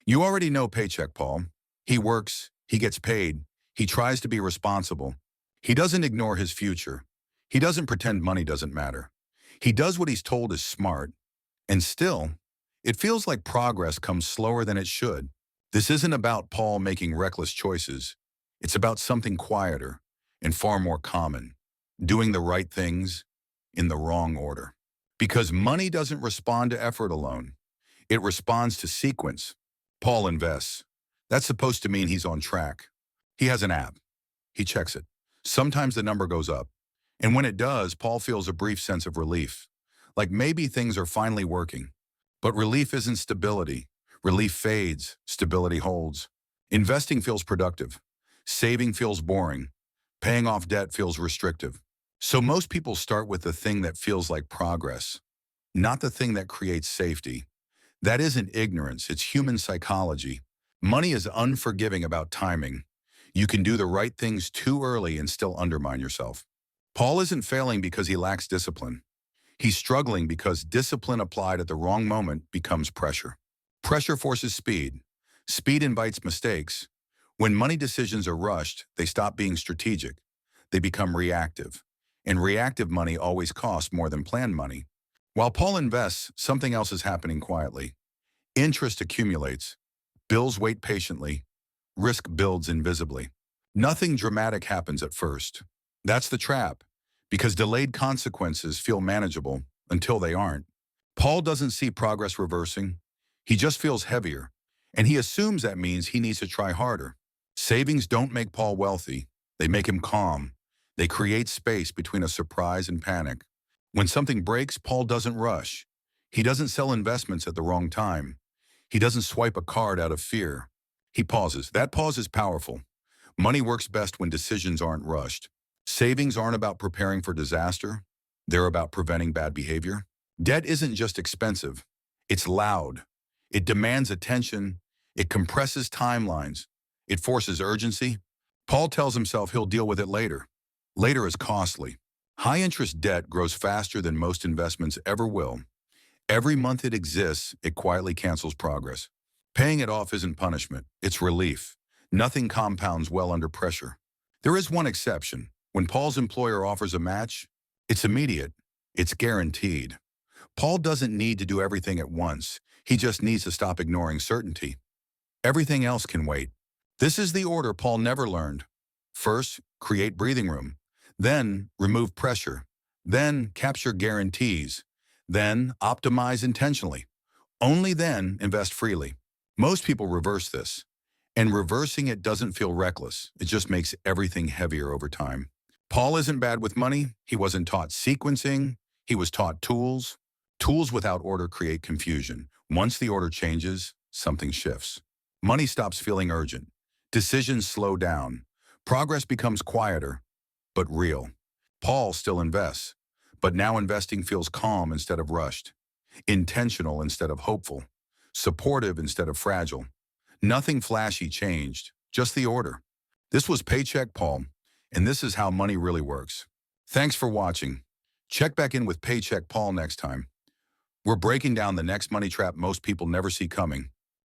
You already know Paycheck Paul. He works, he gets paid, he tries to be responsible. He doesn't ignore his future. He doesn't pretend money doesn't matter. He does what he's told is smart. And still, it feels like progress comes slower than it should. This isn't about Paul making reckless choices. It's about something quieter and far more common, doing the right things in the wrong order. Because money doesn't respond to effort alone. It responds to sequence. Paul invests. That's supposed to mean he's on track. He has an app. He checks it. Sometimes the number goes up. And when it does, Paul feels a brief sense of relief. Like maybe things are finally working. But relief isn't stability. Relief fades. Stability holds. Investing feels productive. Saving feels boring. Paying off debt feels restrictive. So most people start with the thing that feels like progress, not the thing that creates safety. That isn't ignorance, it's human psychology. Money is unforgiving about timing. You can do the right things too early and still undermine yourself. Paul isn't failing because he lacks discipline. He's struggling because discipline applied at the wrong moment becomes pressure. Pressure forces speed. Speed invites mistakes. When money decisions are rushed, they stop being strategic. They become reactive. And reactive money always costs more than planned money. While Paul invests, something else is happening quietly. Interest accumulates. Bills wait patiently. Risk builds invisibly. Nothing dramatic happens at first. That's the trap, because delayed consequences feel manageable until they aren't. Paul doesn't see progress reversing. He just feels heavier, and he assumes that means he needs to try harder. Savings don't make Paul wealthy. They make him calm. They create space between a surprise and panic. When something breaks, Paul doesn't rush. He doesn't sell investments at the wrong time. He doesn't swipe a card out of fear. He pauses. That pause is powerful. Money works best when decisions aren't rushed. Savings aren't about preparing for disaster. They're about preventing bad behavior. Debt isn't just expensive. It's loud. It demands attention. It compresses timelines. It forces urgency. Paul tells himself he'll deal with it later. Later is costly. High-interest debt grows faster than most investments ever will. Every month it exists, it quietly cancels progress. Paying it off isn't punishment, it's relief. Nothing compounds well under pressure. There is one exception. When Paul's employer offers a match, it's immediate. It's guaranteed. Paul doesn't need to do everything at once. He just needs to stop ignoring certainty. Everything else can wait. This is the order Paul never learned. First, create breathing room. Then, remove pressure. Then, capture guarantees. Then, optimize intentionally. Only then, invest freely. Most people reverse this. And reversing it doesn't feel reckless. It just makes everything heavier over time. Paul isn't bad with money. He wasn't taught sequencing. He was taught tools. Tools without order create confusion. Once the order changes, something shifts. Money stops feeling urgent. Decisions slow down. Progress becomes quieter, but real. Paul still invests, but now investing feels calm instead of rushed, intentional instead of hopeful, supportive instead of fragile. Nothing flashy changed, just the order. This was Paycheck Paul, and this is how money really works. Thanks for watching. Check back in with Paycheck Paul next time. We're breaking down the next money trap most people never see coming.